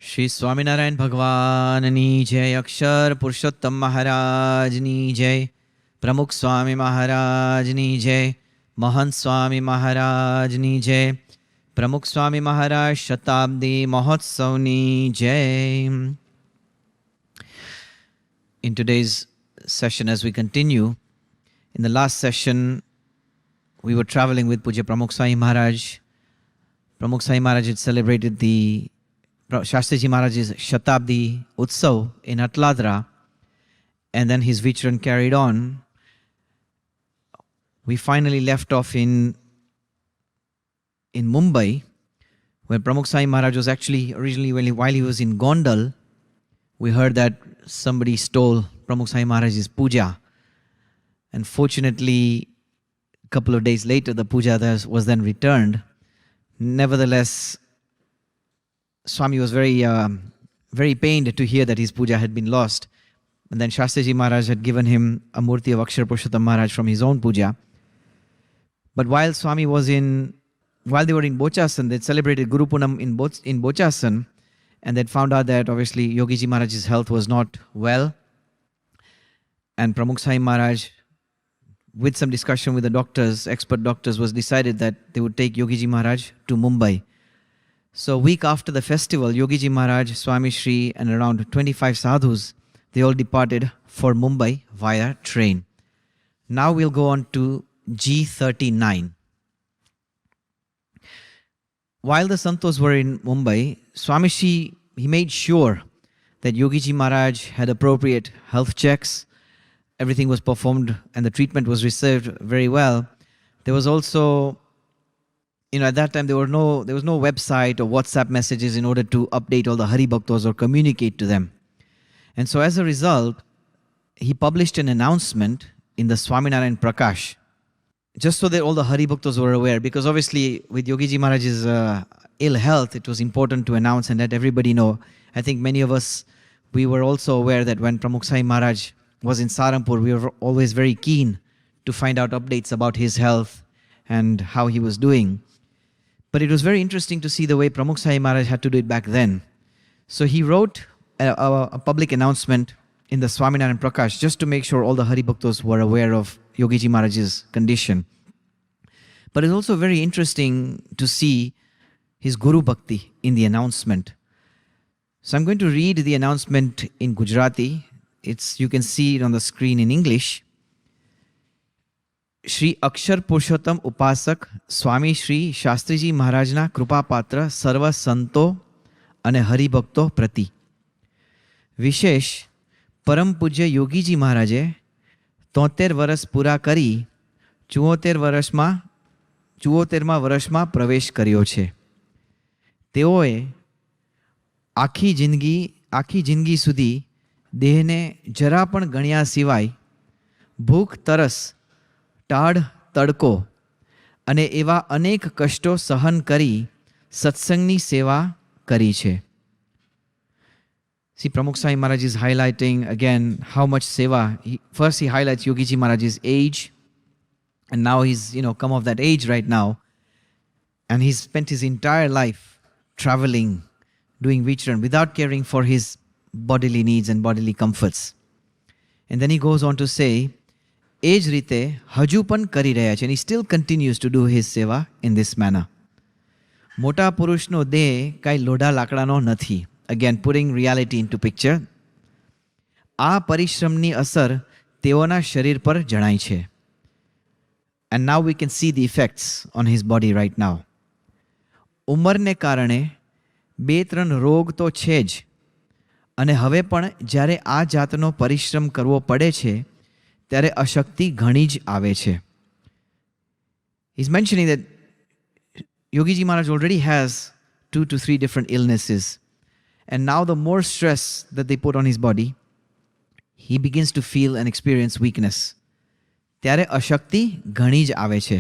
શ્રી સ્વામિનારાયણ ભગવાનની જય, અક્ષર પુરુષોત્તમ મહારાજની જય, પ્રમુખ સ્વામી મહારાજની જય, મહંત સ્વામી મહારાજની જય, પ્રમુખ સ્વામી મહારાજ શતાબ્દી મહોત્સવની જય. In today's session, as we continue, in the last session, we were traveling with Puja Pramukh Swami Maharaj. Pramukh Swami Maharaj had celebrated the Shastriji Maharaj's Shatabdi Utsav in Atladra, and then his vichran carried on. We finally left off in Mumbai, when Pramukh Swami Maharaj was actually originally, while he was in Gondal, we heard that somebody stole Pramukh Swami Maharaj's puja. And fortunately, a couple of days later, the puja was then returned. Nevertheless, Swami was very pained to hear that his puja had been lost. And then Shastriji Maharaj had given him a murti of Akshar Purushottam Maharaj from his own puja. But while they were in Bochasan, they celebrated Guru Punam in Bochasan, and they'd found out that obviously Yogiji Maharaj's health was not well. And Pramukh Swami Maharaj, with some discussion with the doctors, expert doctors, was decided that they would take Yogiji Maharaj to Mumbai. So a week after the festival, Yogiji Maharaj, Swami Shri, and around 25 sadhus, they all departed for Mumbai via train. Now we'll go on to G39. While the Santos were in Mumbai, Swami Shri, he made sure that Yogiji Maharaj had appropriate health checks. Everything was performed and the treatment was received very well. There was also, at that time, there was no website or WhatsApp messages in order to update all the Hari Bhaktas or communicate to them. And so as a result, he published an announcement in the Swaminarayan Prakash, just so that all the Hari Bhaktas were aware, because obviously with Yogiji Maharaj's ill health, it was important to announce and let everybody know. I think many of us, we were also aware that when Pramukh Swami Maharaj was in Sarampur, we were always very keen to find out updates about his health and how he was doing. But it was very interesting to see the way Pramukh Swami Maharaj had to do it back then. So he wrote a public announcement in the Swaminarayan Prakash just to make sure all the Hari Bhaktas were aware of Yogiji Maharaj's condition. But it's also very interesting to see his Guru Bhakti in the announcement. So I'm going to read the announcement in Gujarati. You can see it on the screen in English. Shri અક્ષર પુરુષોત્તમ ઉપાસક સ્વામી શ્રી શાસ્ત્રીજી મહારાજના કૃપાપાત્ર સર્વ સંતો અને હરિભક્તો પ્રતિ વિશેષ પરમ પૂજ્ય યોગીજી મહારાજે 73 વર્ષ પૂરા કરી 74મા વર્ષમાં પ્રવેશ કર્યો છે. તેઓએ આખી જિંદગી સુધી દેહને જરા પણ ગણ્યા સિવાય ભૂખ તરસ ટાઢ તડકો અને એવા અનેક કષ્ટો સહન કરી સત્સંગની સેવા કરી છે. See, Pramukh Swami Maharaj is highlighting again how much seva. First he highlights Yogiji Maharaj's age, and now he's come of that age right now, and he's spent his entire life traveling, doing vichran without caring for his bodily needs and bodily comforts. And then he goes on to say, એ જ રીતે હજુ પણ કરી રહ્યા છે, and he still continues to do his seva in this manner. મોટા પુરુષનો દેહ કાંઈ લોઢા લાકડાનો નથી. Again, putting reality into picture. આ પરિશ્રમની અસર તેઓના શરીર પર જણાય છે. And now we can see the effects on his body right now. ઉંમરને કારણે 2-3 રોગ તો છે જ, અને હવે પણ જ્યારે આ જાતનો પરિશ્રમ કરવો પડે છે ત્યારે અશક્તિ ઘણી જ આવે છે. He's mentioning that Yogiji Maharaj already has 2 to 3 different illnesses, and now the more stress that they put on his body, he begins to feel and experience weakness. ત્યારે અશક્તિ ઘણી જ આવે છે.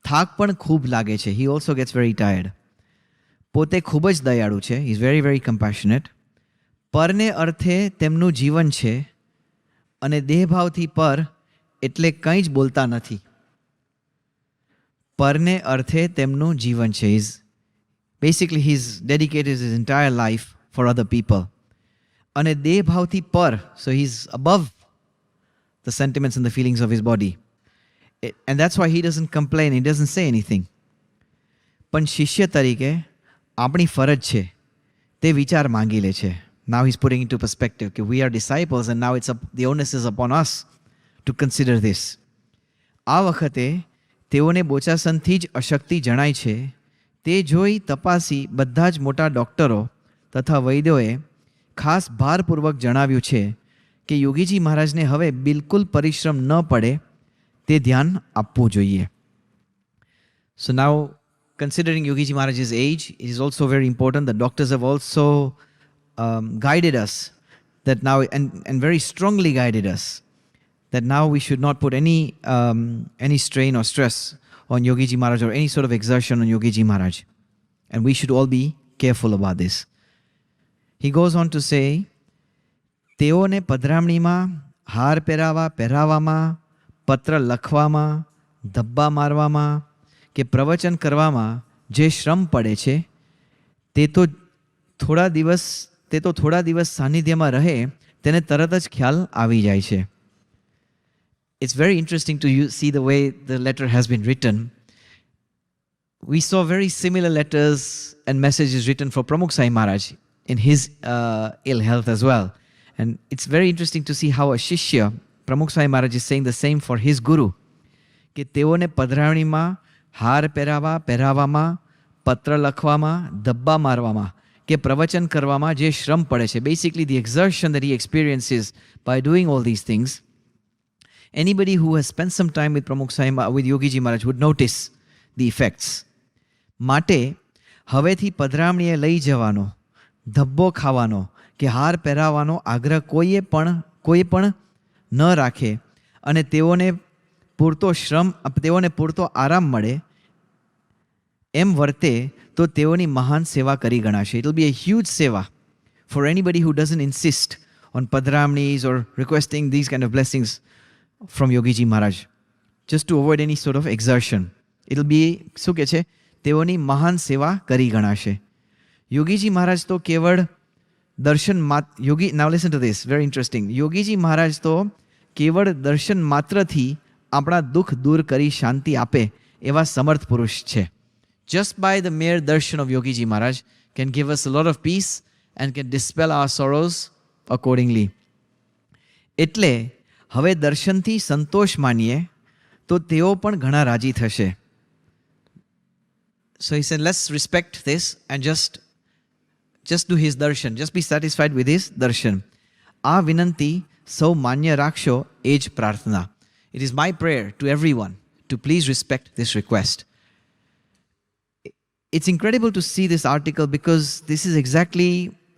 થાક પણ ખૂબ લાગે છે. He also gets very tired. પોતે ખૂબ જ દયાળુ છે. He's very, very compassionate. પરને અર્થે તેમનું જીવન છે, અને દેહભાવથી પર એટલે કંઈ જ બોલતા નથી. પરને અર્થે તેમનું જીવન છે. Basically, he's dedicated his entire life for other people. અને દેહ ભાવથી પર, so he's above the sentiments and the feelings of his body. And that's why he doesn't complain, he doesn't say anything. પણ શિષ્ય તરીકે આપણી ફરજ છે તે વિચાર માંગી લે છે. Now he's putting into perspective that we are disciples and now the onus is upon us to consider this. આ વખતે તેઓને બોચાસનથી જ અશક્તિ જણાય છે. તે જોઈ તપાસી બધા જ મોટા ડૉક્ટરો તથા વૈદ્યોએ ખાસ ભારપૂર્વક જણાવ્યું છે કે યોગીજી મહારાજને હવે બિલકુલ પરિશ્રમ ન પડે તે ધ્યાન આપવું જોઈએ. So now, considering Yogiji Maharaj's age, it is also very important. The doctors have also guided us that now, and very strongly guided us, that now we should not put any strain or stress on Yogiji Maharaj or any sort of exertion on Yogiji Maharaj. And we should all be careful about this. He goes on to say, તેઓને પધરામણીમાં હાર પહેરાવામાં, પત્ર લખવામાં, ધબ્બા મારવામાં કે પ્રવચન કરવામાં જે શ્રમ પડે છે તે તો થોડા દિવસ સાનિધ્યમાં રહે તેને તરત જ ખ્યાલ આવી જાય છે. It's very interesting to see the way the letter has been written. We saw very similar letters and messages written for Pramukh Sai Maharaj in his ill health as well. And it's very interesting to see how a Shishya, Pramukh Sai Maharaj, is saying the same for his Guru. કે તેઓને પધરાવણીમાં હાર પહેરાવામાં, પત્ર લખવામાં, ધબ્બા મારવામાં કે પ્રવચન કરવામાં જે શ્રમ પડે છે, basically the exertion that he experiences by doing all these things. Anybody who has spent some time with Pramukh Sai, with Yogiji Maharaj would notice the effects. માટે હવેથી પધરામણીએ લઈ જવાનો, ધબ્બો ખાવાનો કે હાર પહેરાવાનો આગ્રહ કોઈએ પણ ન રાખે અને તેઓને પૂરતો આરામ મળે એમ વર્તે તો તેઓની મહાન સેવા કરી ગણાશે. It will be a huge seva for anybody who doesn't insist on padramnis or requesting these kind of blessings from Yogiji Maharaj, just to avoid any sort of exertion. It will be, શું કહે છે, તેઓની મહાન સેવા કરી ગણાશે. યોગીજી મહારાજ તો કેવળ દર્શન now listen to this, very interesting. Yogiji મહારાજ તો કેવળ દર્શન માત્રથી આપણા દુઃખ દૂર કરી શાંતિ આપે એવા સમર્થ પુરુષ છે. Just by the mere darshan of Yogiji Maharaj can give us a lot of peace and can dispel our sorrows accordingly. એટલે હવે દર્શનથી સંતોષ માનીએ તો તેઓ પણ ઘણા રાજી થશે. So he said, let's respect this and just do his darshan. Just be satisfied with his darshan. આ વિનંતી સૌ માન્ય રાખશો એ જ પ્રાર્થના. It is my prayer to everyone to please respect this request. It's incredible to see this article because this is exactly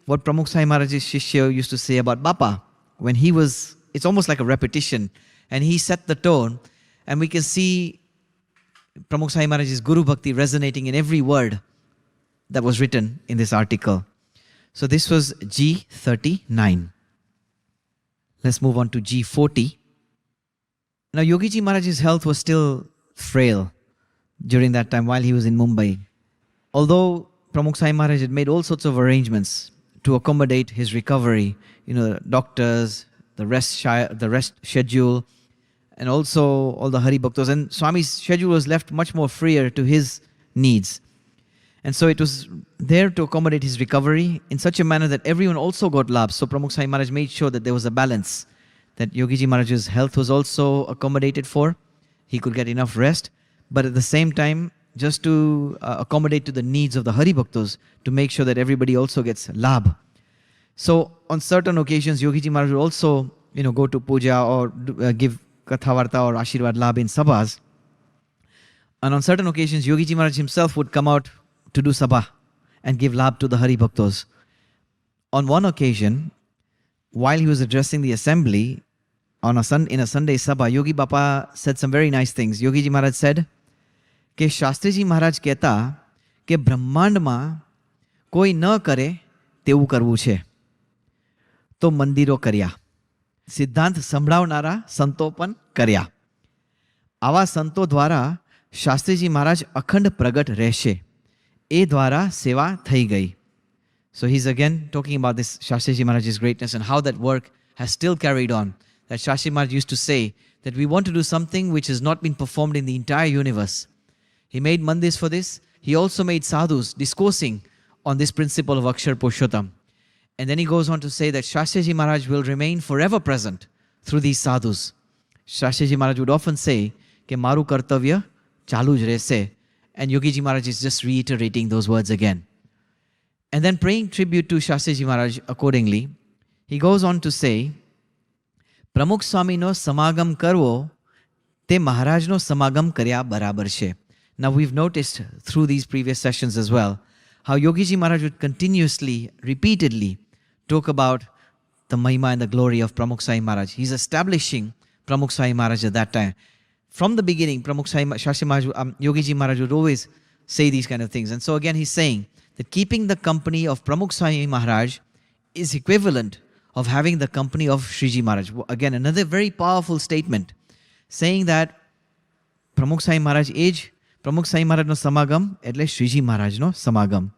what Pramukh Sai Maharaj's Shishya used to say about Bapa when he was, it's almost like a repetition, and he set the tone, and we can see Pramukh Sai Maharaj's Guru Bhakti resonating in every word that was written in this article. So this was G39. Let's move on to G40. Now Yogiji Maharaj's health was still frail during that time while he was in Mumbai. Although Pramukh Sai Maharaj had made all sorts of arrangements to accommodate his recovery, doctors, the rest schedule, and also all the Hari Bhaktas. And Swami's schedule was left much more freer to his needs. And so it was there to accommodate his recovery in such a manner that everyone also got labs. So Pramukh Sai Maharaj made sure that there was a balance, that Yogiji Maharaj's health was also accommodated for. He could get enough rest, but at the same time, just to accommodate to the needs of the Hari Bhaktas, to make sure that everybody also gets labh. So on certain occasions, Yogiji Maharaj would also, go to puja or give kathavarta or ashirvad labh in sabhas. And on certain occasions, Yogiji Maharaj himself would come out to do sabha and give labh to the Hari Bhaktas. On one occasion, while he was addressing the assembly in a Sunday sabha, Yogi Bapa said some very nice things. Yogiji Maharaj said, કે શાસ્ત્રીજી મહારાજ કહેતા કે બ્રહ્માંડમાં કોઈ ન કરે તેવું કરવું છે તો મંદિરો કર્યા, સિદ્ધાંત સંભળાવનારા સંતો પણ કર્યા. આવા સંતો દ્વારા શાસ્ત્રીજી મહારાજ અખંડ પ્રગટ રહેશે, એ દ્વારા સેવા થઈ ગઈ. So he's again talking about this Shastriji Maharaj's greatness and how that work has still carried on. That Shastriji Maharaj used to say that we want to do something which has not been performed in the entire universe. He made mandis for this. He also made sadhus discoursing on this principle of Akshar Purushottam. And then he goes on to say that Shastriji Maharaj will remain forever present through these sadhus. Shastriji Maharaj would often say, ke maru kartavya chalu j rehse. And Yogiji Maharaj is just reiterating those words again. And then paying tribute to Shastriji Maharaj accordingly, he goes on to say, Pramukh Swamino samagam karvo te Maharajno samagam karya barabar she. Now we've noticed through these previous sessions as well, how Yogiji Maharaj would continuously, repeatedly talk about the Mahima and the glory of Pramukh Sai Maharaj. He's establishing Pramukh Sai Maharaj at that time. From the beginning, Pramukh Sai Shastriji Maharaj, Yogiji Maharaj would always say these kind of things. And so again, he's saying that keeping the company of Pramukh Sai Maharaj is equivalent of having the company of Shriji Maharaj. Again, another very powerful statement, saying that Pramukh Sai Maharaj age, Pramukh Sai Maharaj no samagam, એટલે Shriji Maharaj no samagam.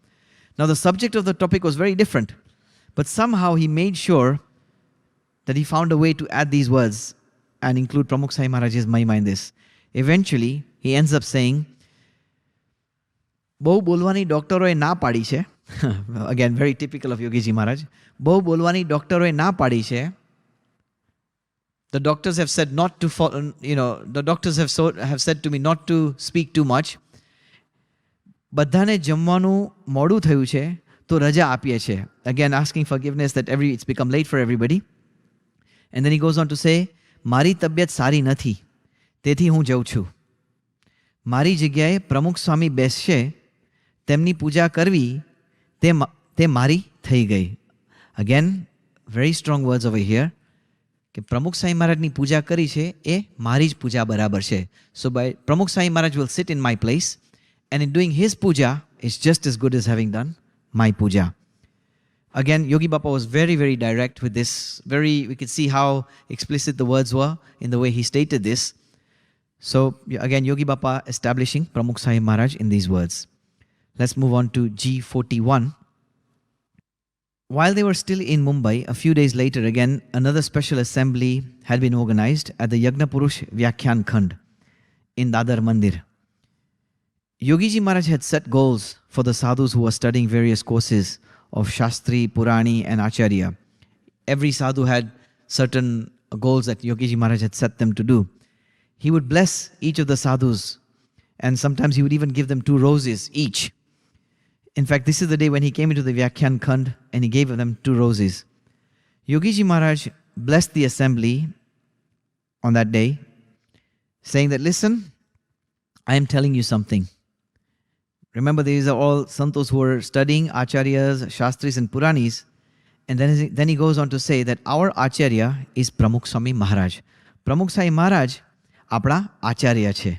Now the subject of the topic was very different, but somehow he made sure that he found a way to add these words and include Pramukh Sai Maharaj's Mahima in this. Eventually, he ends up saying, બહુ બોલવાની ડોક્ટરોએ ના પાડી છે. Again, very typical of Yogiji Maharaj. બહુ બોલવાની ડોક્ટરોએ ના પાડી છે. The doctors have said not to, the doctors have said to me not to speak too much. બધાને જમવાનું મોડું થયું છે તો રજા આપીએ છે. Again, asking forgiveness that it's become late for everybody. And then he goes on to say, મારી તબિયત સારી નથી, તેથી હું જઉં છું. મારી જગ્યાએ પ્રમુખ સ્વામી બેસશે, તેમની પૂજા કરવી તે મારી થઈ ગઈ. Again, very strong words over here. કે પ્રમુખ સાઈ મહારાજની પૂજા કરી છે એ મારી જ પૂજા બરાબર છે. So by Pramukh Sai Maharaj will sit in my place, and in doing his puja is just as good as having done my puja. Again, Yogi Bappa was very, very direct with this. We could see how explicit the words were in the way he stated this. So again, Yogi Bappa establishing Pramukh Sai Maharaj in these words. Let's move on to G41. While they were still in Mumbai, a few days later, again, another special assembly had been organized at the Yagna Purush Vyakhyan Khand in Dadar Mandir. Yogiji Maharaj had set goals for the sadhus who were studying various courses of Shastri, Purani and Acharya. Every sadhu had certain goals that Yogiji Maharaj had set them to do. He would bless each of the sadhus, and sometimes he would even give them 2 roses each. In fact, this is the day when he came into the Vyakhyan Khand and he gave them 2 roses. Yogiji Maharaj blessed the assembly on that day, saying that, listen, I am telling you something. Remember, these are all santos who are studying Acharyas, Shastris and Puranis. And then he goes on to say that our Acharya is Pramukh Swami Maharaj. Pramukh Sai Maharaj apna Acharya છે.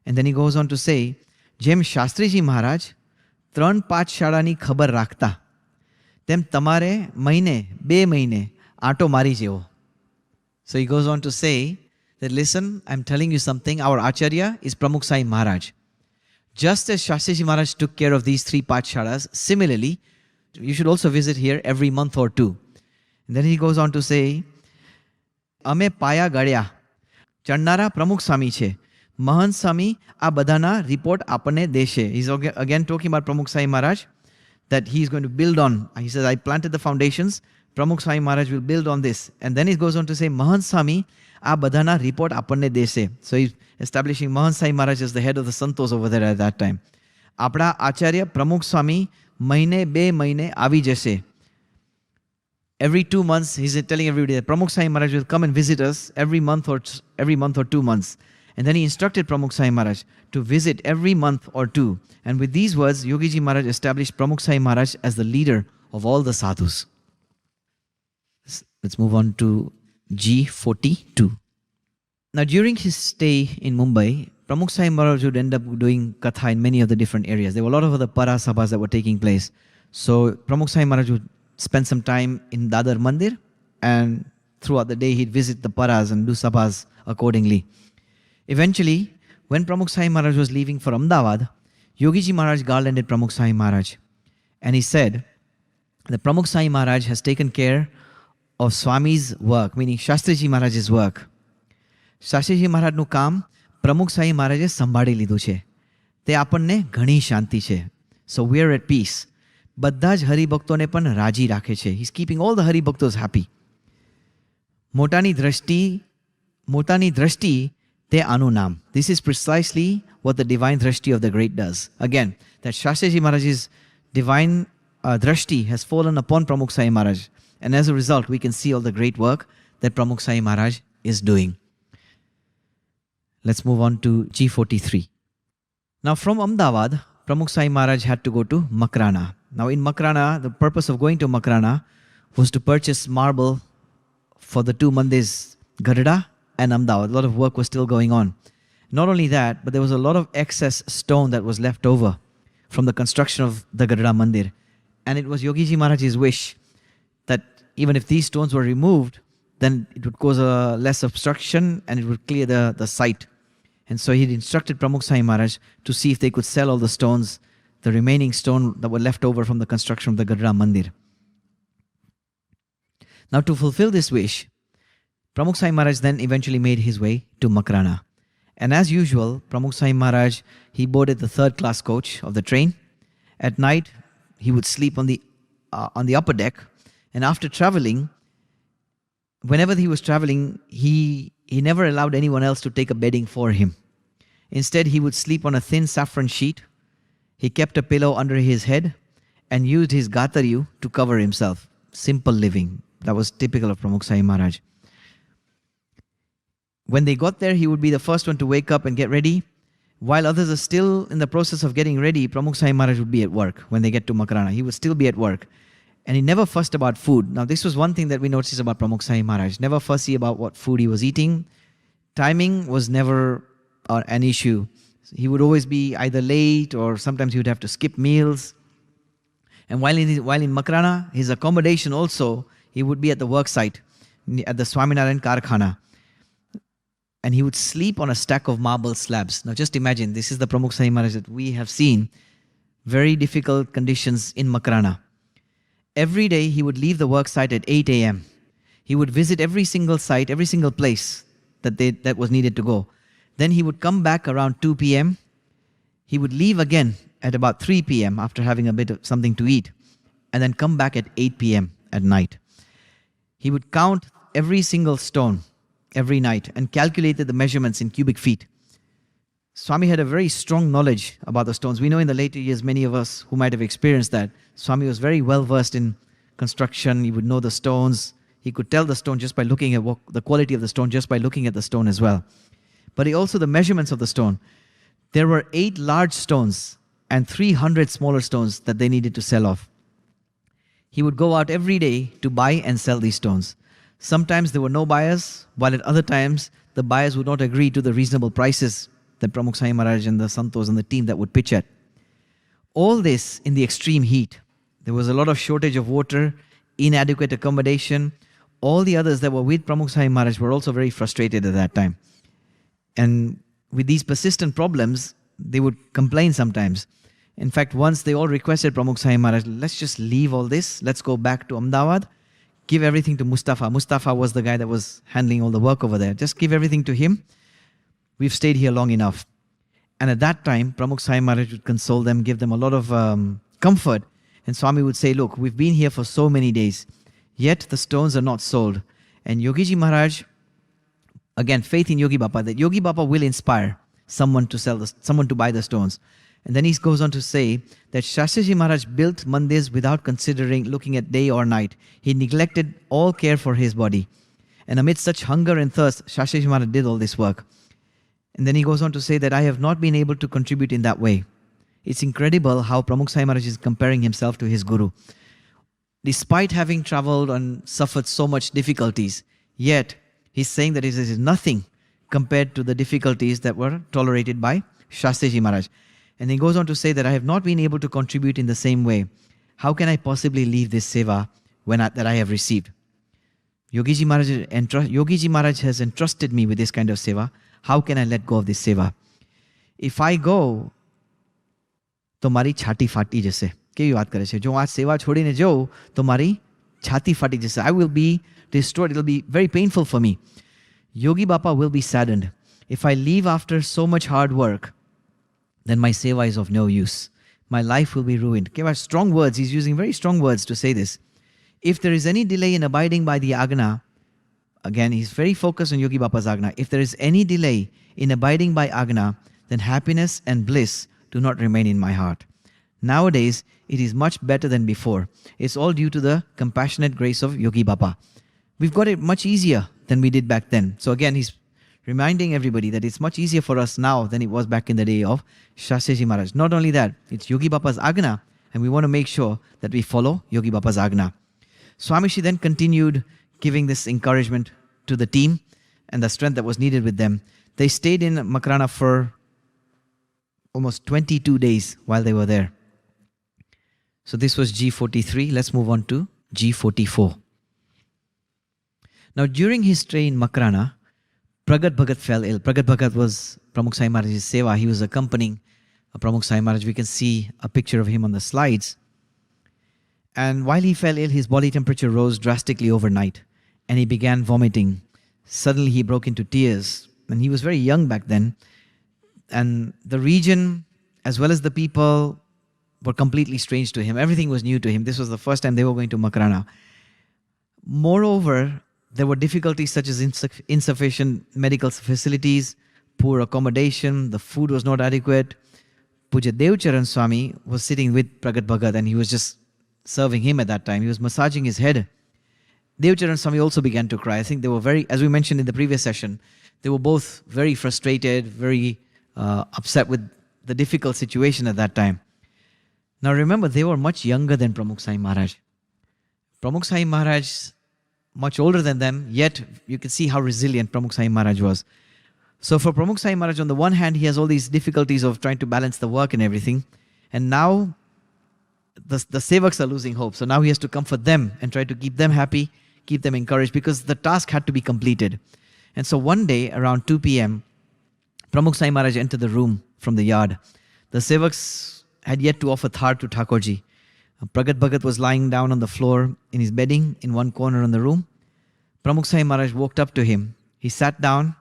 And then he goes on to say, જેમ શાસ્ત્રીજી મહારાજ 3-5 શાળાની ખબર રાખતા, તેમ તમારે મહિને 2 મહિને આંટો મારી જેવો. So he goes on to say that, listen, I'm telling you something, our Acharya is Pramukh Sai Maharaj. Just as Shastriji Maharaj took care of these 3 Pathshalas, similarly, you should also visit here every month or 2. And then he goes on to say, અમે પાયા ગળ્યા, ચણનારા પ્રમુખ સ્વામી છે. મહંત સ્વામી આ બધાના report આપણને દેશે. He's again talking about Pramukh Sai Maharaj, that he's going to build on. He says, I planted the foundations, Pramukh Sai Maharaj will build on this. And then he goes on to say, મહંત સ્વામી આ બધાના report આપણને દેશે. So he's establishing Mahant Sai Maharaj as the head of the Santos over there at that time. આપણા આચાર્ય પ્રમુખ સ્વામી મહિને 2 મહિને આવી જશે. Every 2 months, he's telling everybody that Pramukh Sai Maharaj will come and visit us every month or 2 months. And then he instructed Pramukh Sai Maharaj to visit every month or 2. And with these words, Yogiji Maharaj established Pramukh Sai Maharaj as the leader of all the sadhus. Let's move on to G42. Now, during his stay in Mumbai, Pramukh Sai Maharaj would end up doing katha in many of the different areas. There were a lot of other para sabhas that were taking place. So Pramukh Sai Maharaj would spend some time in Dadar Mandir, and throughout the day he'd visit the paras and do sabhas accordingly. Eventually, when Pramukh Sai Maharaj was leaving for Ahmedabad, Yogiji Maharaj garlanded Pramukh Sai Maharaj, and he said The Pramukh Sai Maharaj has taken care of Swami's work, meaning Shastriji Maharaj's work. Shastriji Maharajનું કામ પ્રમુખ સાઈ મહારાજે સંભાળી લીધું છે. તે આપણને ઘણી શાંતિ છે. So we are at peace. બધા જ હરિભક્તોને પણ રાજી રાખે છે. He's keeping all the હરિભક્તોસ happy. મોટાની દ્રષ્ટિ તે આનું નામ. This is precisely what the divine drashti of the great does. Again, that Shastriji Maharaj's divine drashti has fallen upon Pramukh Sai Maharaj. And as a result, we can see all the great work that Pramukh Sai Maharaj is doing. Let's move on to G43. Now from Ahmedabad, Pramukh Sai Maharaj had to go to Makrana. Now in Makrana, the purpose of going to Makrana was to purchase marble for the two mandirs, Gadda and Ahmedabad. A lot of work was still going on. Not only that, but there was a lot of excess stone that was left over from the construction of the Gadda Mandir. And it was Yogiji Maharaj's wish that even if these stones were removed, then it would cause a less obstruction and it would clear the site. And so he instructed Pramukh Sai Maharaj to see if they could sell all the stones, the remaining stone that were left over from the construction of the Gadda Mandir. Now to fulfill this wish, Pramukh Sai Maharaj then eventually made his way to Makrana. And as usual, Pramukh Sai Maharaj, he boarded the third class coach of the train. At night, he would sleep on the upper deck. And after traveling, whenever he was traveling, he never allowed anyone else to take a bedding for him. Instead, he would sleep on a thin saffron sheet. He kept a pillow under his head and used his gataryu to cover himself. Simple living. That was typical of Pramukh Sai Maharaj. When they got there, he would be the first one to wake up and get ready. While others are still in the process of getting ready, Pramukh Sai Maharaj would be at work when they get to Makrana. He would still be at work. And he never fussed about food. Now, this was one thing that we noticed about Pramukh Sai Maharaj. Never fussy about what food he was eating. Timing was never an issue. He would always be either late or sometimes he would have to skip meals. And while in Makrana, his accommodation also, he would be at the work site, at the Swaminarayan Karkhana. And he would sleep on a stack of marble slabs. Now just imagine, this is the Pramukh Sai Maharaj that we have seen. Very difficult conditions in Makrana. Every day he would leave the work site at 8 a.m. He would visit every single site, every single place that was needed to go. Then he would come back around 2 p.m. He would leave again at about 3 p.m. after having a bit of something to eat. And then come back at 8 p.m. at night. He would count every single stone every night and calculated the measurements in cubic feet. Swami had a very strong knowledge about the stones. We know in the later years, many of us who might have experienced that, Swami was very well versed in construction. He would know the stones. He could tell the stone just by looking at the quality of the stone, just by looking at the stone as well. But he also the measurements of the stone. There were 8 large stones and 300 smaller stones that they needed to sell off. He would go out every day to buy and sell these stones. Sometimes there were no buyers, while at other times the buyers would not agree to the reasonable prices that Pramukh Sai Maharaj and the Santos and the team that would pitch at. All this in the extreme heat. There was a lot of shortage of water, inadequate accommodation. All the others that were with Pramukh Sai Maharaj were also very frustrated at that time. And with these persistent problems, they would complain sometimes. In fact, once they all requested Pramukh Sai Maharaj, let's just leave all this. Let's go back to Ahmedabad. Give everything to Mustafa. Mustafa was the guy that was handling all the work over there. Just give everything to him. We've stayed here long enough. And at that time, Pramukh Sai Maharaj would console them, give them a lot of comfort. And Swami would say, look, we've been here for so many days, yet the stones are not sold. And Yogiji Maharaj, again, faith in Yogi Bapa, that Yogi Bapa will inspire someone to buy the stones. And then he goes on to say that Shastriji Maharaj built mandirs without considering looking at day or night. He neglected all care for his body. And amid such hunger and thirst, Shastriji Maharaj did all this work. And then he goes on to say that I have not been able to contribute in that way. It's incredible how Pramukh Sai Maharaj is comparing himself to his Guru. Despite having traveled and suffered so much difficulties, yet he's saying that it is nothing compared to the difficulties that were tolerated by Shastriji Maharaj. And he goes on to say that I have not been able to contribute in the same way. How can I possibly leave this seva that I have received? Yogiji Maharaj has entrusted me with this kind of seva. How can I let go of this seva? If I go, तो मारी छाती फाटी जैसे. કેવી વાત કરે છે, જો હું આ સેવા છોડીને જાઉં તો મારી છાતી ફાટી જશે. I will be destroyed. It will be very painful for me. Yogi Bapa will be saddened. If I leave after so much hard work, then my seva is of no use. My life will be ruined. Kewa strong words. He's using very strong words to say this. If there is any delay in abiding by the agna, again, he's very focused on Yogi Bapa's agna. If there is any delay in abiding by agna, then happiness and bliss do not remain in my heart. Nowadays, it is much better than before. It's all due to the compassionate grace of Yogi Bapa. We've got it much easier than we did back then. So again, he's reminding everybody that it's much easier for us now than it was back in the day of Shastriji Maharaj. Not only that, it's Yogi Bapa's agna, and we want to make sure that we follow Yogi Bapa's agna. Swamiji then continued giving this encouragement to the team and the strength that was needed with them. They stayed in Makrana for almost 22 days while they were there. So this was G43. Let's move on to G44. Now, during his stay in Makrana, Pragat Bhagat fell ill. Pragat Bhagat was Pramukh Sai Maharaj's seva. He was accompanying Pramukh Sai Maharaj. We can see a picture of him on the slides. And while he fell ill, his body temperature rose drastically overnight and he began vomiting. Suddenly he broke into tears, and he was very young back then. And the region, as well as the people, were completely strange to him. Everything was new to him. This was the first time they were going to Makrana. Moreover, there were difficulties such as insufficient medical facilities, poor accommodation, the food was not adequate. Puja Devcharan Swami was sitting with Pragat Bhagat and he was just serving him at that time. He was massaging his head. Devcharan Swami also began to cry. I think they were very, as we mentioned in the previous session, they were both very frustrated, very upset with the difficult situation at that time. Now remember, they were much younger than Pramukh Sai Maharaj. Pramukh Sai Maharaj, much older than them, yet you can see how resilient Pramukh Sai Maharaj was. So for Pramukh Sai Maharaj, on the one hand, he has all these difficulties of trying to balance the work and everything. And now the sevaks are losing hope. So now he has to comfort them and try to keep them happy, keep them encouraged, because the task had to be completed. And so one day around 2 p.m., Pramukh Sai Maharaj entered the room from the yard. The sevaks had yet to offer thar to Thakurji. Pragat Bhagat was lying down on the floor in his bedding in one corner in the room. Pramukh Sai Maharaj walked up to him. He sat down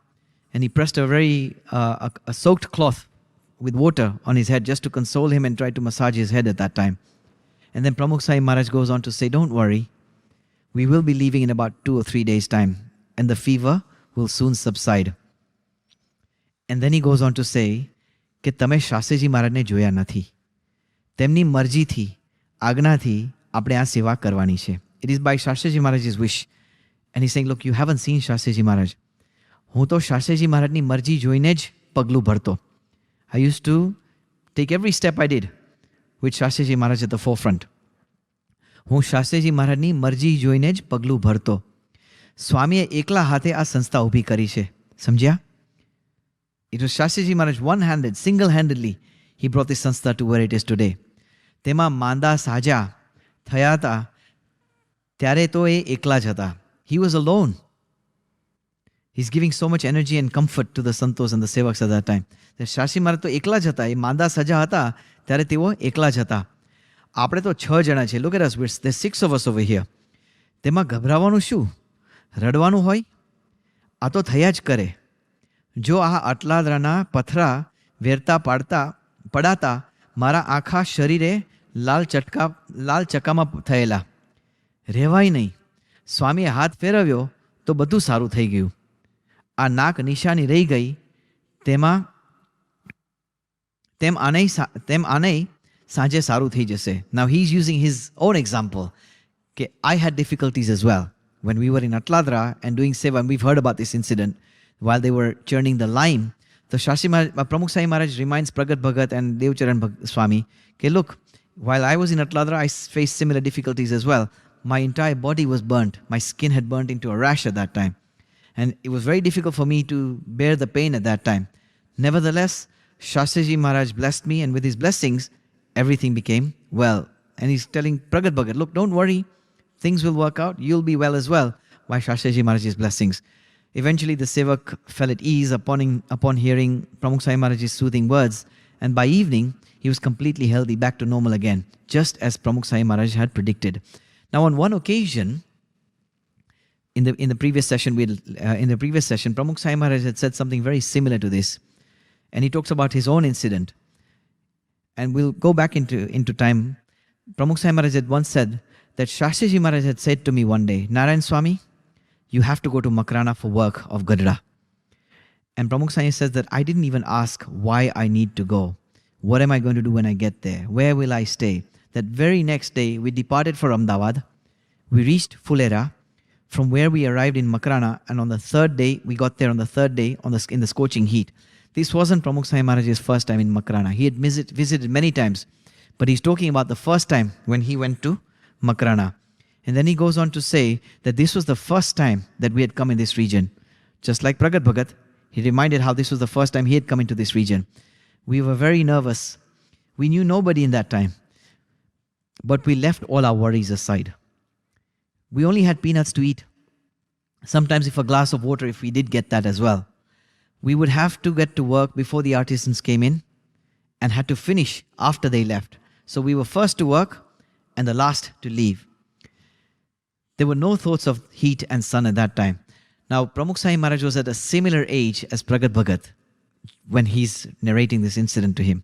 and he pressed a soaked cloth with water on his head just to console him and try to massage his head at that time. And then Pramukh Sai Maharaj goes on to say, don't worry, we will be leaving in about 2 or 3 days' time and the fever will soon subside. And then he goes on to say, કે તમે શાસ્ત્રીજી મહારાજને જોયા નથી. તેમની મરજીથી, આજ્ઞાથી આપણે આ સેવા કરવાની છે. It is by Shastriji Maharaj's wish. And he's saying, look, you haven't seen Shastriji Maharaj. હું તો શાસ્ત્રીજી મહારાજની મરજી જોઈને જ પગલું ભરતો. I used to take every step I did with Shastriji Maharaj at the forefront. હું શાસ્ત્રીજી મહારાજની મરજી જોઈને જ પગલું ભરતો. સ્વામીએ એકલા હાથે આ સંસ્થા ઊભી કરી છે. સમજ્યા? It was Shastriji Maharaj one-handed, single-handedly, he brought this sanstha to where it is today. તેમાં માંદા સાજા થયા હતા ત્યારે તો એ એકલા જ હતા. He was alone. He's giving so much energy and comfort to the santos and the sevaks at that time. Shastriji Maharaj તો એકલા જ હતા. એ માંદા સજા હતા ત્યારે તેઓ એકલા જ હતા. આપણે તો 6 જણા છે. Look at us, there's 6 of us over here. તેમાં ગભરાવાનું શું? રડવાનું હોય? આ તો થયા જ કરે. જો આ અટલાદરાના પથરા વેરતા પડાતા મારા આખા શરીરે લાલ ચકામાં થયેલા. રહેવાય નહીં. સ્વામીએ હાથ ફેરવ્યો તો બધું સારું થઈ ગયું. આ નાક નિશાની રહી ગઈ તેમ આને સાંજે સારું થઈ જશે. Now he's using his own example. Okay, I had difficulties as well when we were in Atladra and doing seva, and we've heard about this incident while they were churning the lime. The Pramukh Sai Maharaj reminds Pragat Bhagat and Devcharan Swami, okay, look, while I was in Atladra, I faced similar difficulties as well. My entire body was burnt. My skin had burnt into a rash at that time. And it was very difficult for me to bear the pain at that time. Nevertheless, Shastriji Maharaj blessed me, and with his blessings, everything became well. And he's telling Pragat Bhagat, look, don't worry, things will work out, you'll be well as well, by Shastriji Maharaj's blessings. Eventually, the sevak fell at ease upon hearing Pramukh Sai Maharaj's soothing words, And by evening, he was completely healthy, back to normal again, just as Pramukh Sai Maharaj had predicted. Now, on one occasion, in the previous session, Pramukh Sai Maharaj had said something very similar to this, and he talks about his own incident. And we'll go back into time. Pramukh Sai Maharaj had once said that Shastriji Maharaj had said to me one day, Narayan Swami, you have to go to Makrana for work of Gadra. And Pramukh Sai says that I didn't even ask why I need to go. What am I going to do when I get there? Where will I stay? That very next day, we departed for Ahmedabad. We reached Fulera, from where we arrived in Makrana, and on the third day, we got there on the third day in the scorching heat. This wasn't Pramukh Sai Maharaj's first time in Makrana. He had visited many times, but he's talking about the first time when he went to Makrana. And then he goes on to say that this was the first time that we had come in this region. Just like Pragat Bhagat, he reminded how this was the first time he had come into this region. We were very nervous. We knew nobody in that time. But we left all our worries aside. We only had peanuts to eat. Sometimes if a glass of water, if we did get that as well. We would have to get to work before the artisans came in and had to finish after they left. So we were first to work and the last to leave. There were no thoughts of heat and sun at that time. Now, Pramukh Sai Maharaj was at a similar age as Pragat Bhagat when he's narrating this incident to him.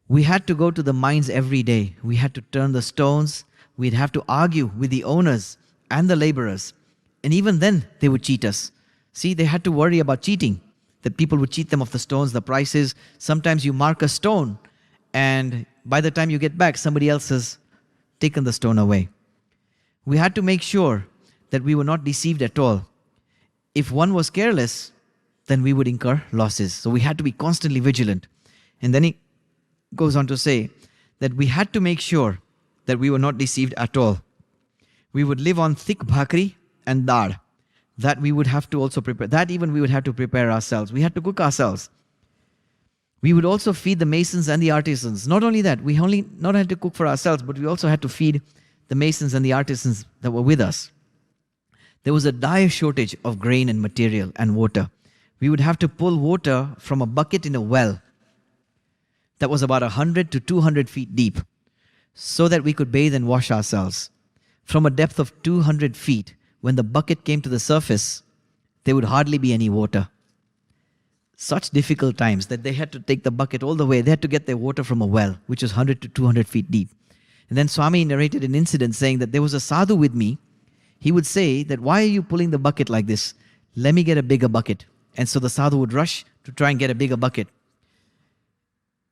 We had to go to the mines every day. We had to turn the stones. We'd have to argue with the owners and the laborers. And even then, they would cheat us. See, they had to worry about cheating, that people would cheat them of the stones, the prices. Sometimes you mark a stone, and by the time you get back, somebody else has taken the stone away. We had to make sure that we were not deceived at all. If one was careless, then we would incur losses. So we had to be constantly vigilant. And then he goes on to say that we had to make sure that we were not deceived at all. We would live on thick bhakri and dal. That we would have to also prepare. That even we would have to prepare ourselves. We had to cook ourselves. We would also feed the masons and the artisans. Not only that, we only not had to cook for ourselves, but we also had to feed the masons and the artisans that were with us. There was a dire shortage of grain and material and water. We would have to pull water from a bucket in a well that was about 100 to 200 feet deep so that we could bathe and wash ourselves. From a depth of 200 feet, when the bucket came to the surface, there would hardly be any water. Such difficult times that they had to take the bucket all the way. They had to get their water from a well, which was 100 to 200 feet deep. And then Swami narrated an incident saying that there was a sadhu with me. He would say that, why are you pulling the bucket like this? Let me get a bigger bucket. And so the sadhu would rush to try and get a bigger bucket.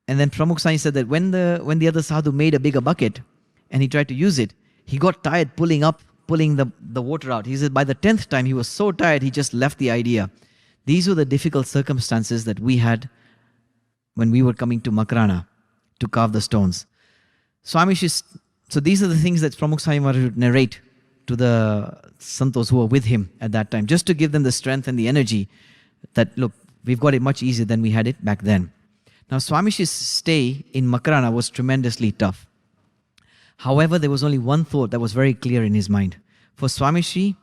And then Pramukh Sai said that when the other sadhu made a bigger bucket and he tried to use it, he got tired pulling the water out. He said by the 10th time, he was so tired, he just left the idea. These were the difficult circumstances that we had when we were coming to Makrana to carve the stones. So these are the things that Pramukh Sai Maharaj would narrate to the santos who were with him at that time, just to give them the strength and the energy that, look, we've got it much easier than we had it back then. Now, Swamishi's stay in Makrana was tremendously tough. However, there was only one thought that was very clear in his mind. For Swamishi,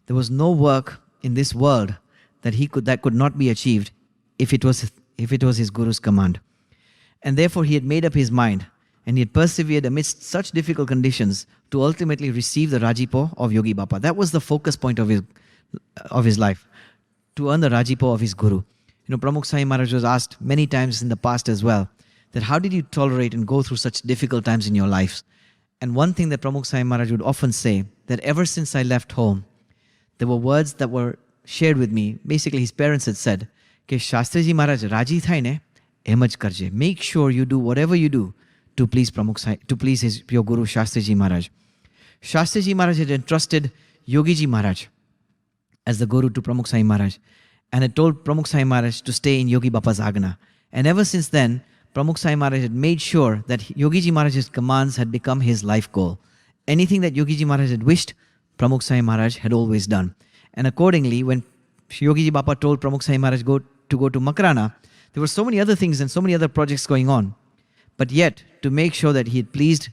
there was no work in this world that could not be achieved if it was his Guru's command. And therefore, he had made up his mind, and he had persevered amidst such difficult conditions to ultimately receive the Rajipo of Yogi Bapa. That was the focus point of his life, to earn the Rajipo of his Guru. Pramukh Sai Maharaj was asked many times in the past as well, that how did you tolerate and go through such difficult times in your lives? And one thing that Pramukh Sai Maharaj would often say, that ever since I left home, there were words that were shared with me. Basically, his parents had said, "Ke Shastriji Maharaj Raji thai ne, emaj karje." Make sure you do whatever you do to please Pramukh Sai, to please your Guru Shastriji Maharaj. Shastriji Maharaj had entrusted Yogiji Maharaj as the Guru to Pramukh Sai Maharaj, and had told Pramukh Sai Maharaj to stay in Yogi Bapa's Agna. And ever since then, Pramukh Sai Maharaj had made sure that Yogiji Maharaj's commands had become his life goal. Anything that Yogiji Maharaj had wished, Pramukh Sai Maharaj had always done. And accordingly, when Yogiji Bapa told Pramukh Sai Maharaj to go to Makrana, there were so many other things and so many other projects going on. But yet, to make sure that he had pleased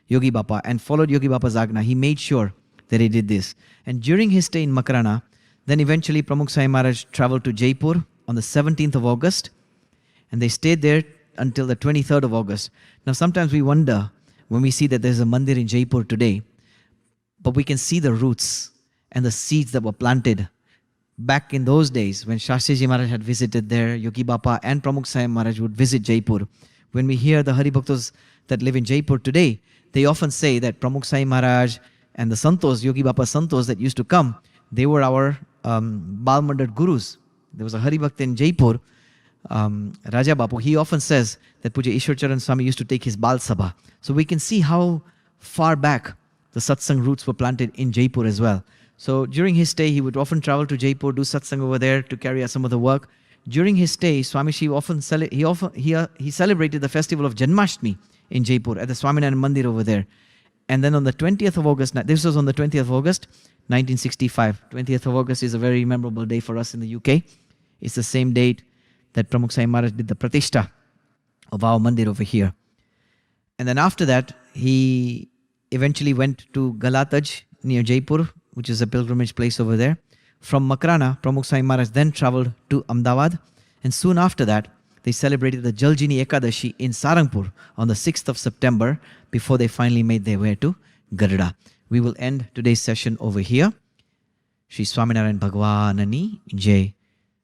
Yogi Bapa and followed Yogi Bapa's Agna, he made sure that he did this. And during his stay in Makrana, then eventually Pramukh Sai Maharaj traveled to Jaipur on the 17th of August, and they stayed there until the 23rd of August. Now, sometimes we wonder when we see that there's a mandir in Jaipur today, but we can see the roots and the seeds that were planted back in those days when Shastriji Maharaj had visited there, Yogi Bapa and Pramukh Sahib Maharaj would visit Jaipur. When we hear the Hari Bhaktas that live in Jaipur today, they often say that Pramukh Sahib Maharaj and the Santos, Yogi Bapa Santos that used to come, they were our Bal Mandir Gurus. There was a Hari Bhakt in Jaipur, Raja Bapu. He often says that Puja Ishwar Charan Swami used to take his Bal Sabha. So we can see how far back the satsang roots were planted in Jaipur as well. So during his stay, he would often travel to Jaipur, do satsang over there to carry out some of the work. During his stay, Swami Shri he celebrated the festival of Janmashtami in Jaipur at the Swaminarayan Mandir over there. And then on the 20th of August, this was on the 20th of August, 1965. 20th of August is a very memorable day for us in the UK. It's the same date that Pramukh Sahib Maharaj did the Pratishtha of our Mandir over here. And then after that, he eventually went to Galataj near Jaipur, which is a pilgrimage place over there. From Makrana, Pramukh Sahib Maharaj then travelled to Ahmedabad. And soon after that, they celebrated the Jaljini Ekadashi in Sarangpur on the 6th of September before they finally made their way to Garda. We will end today's session over here. Shri Swaminarayan Bhagwanani Jai.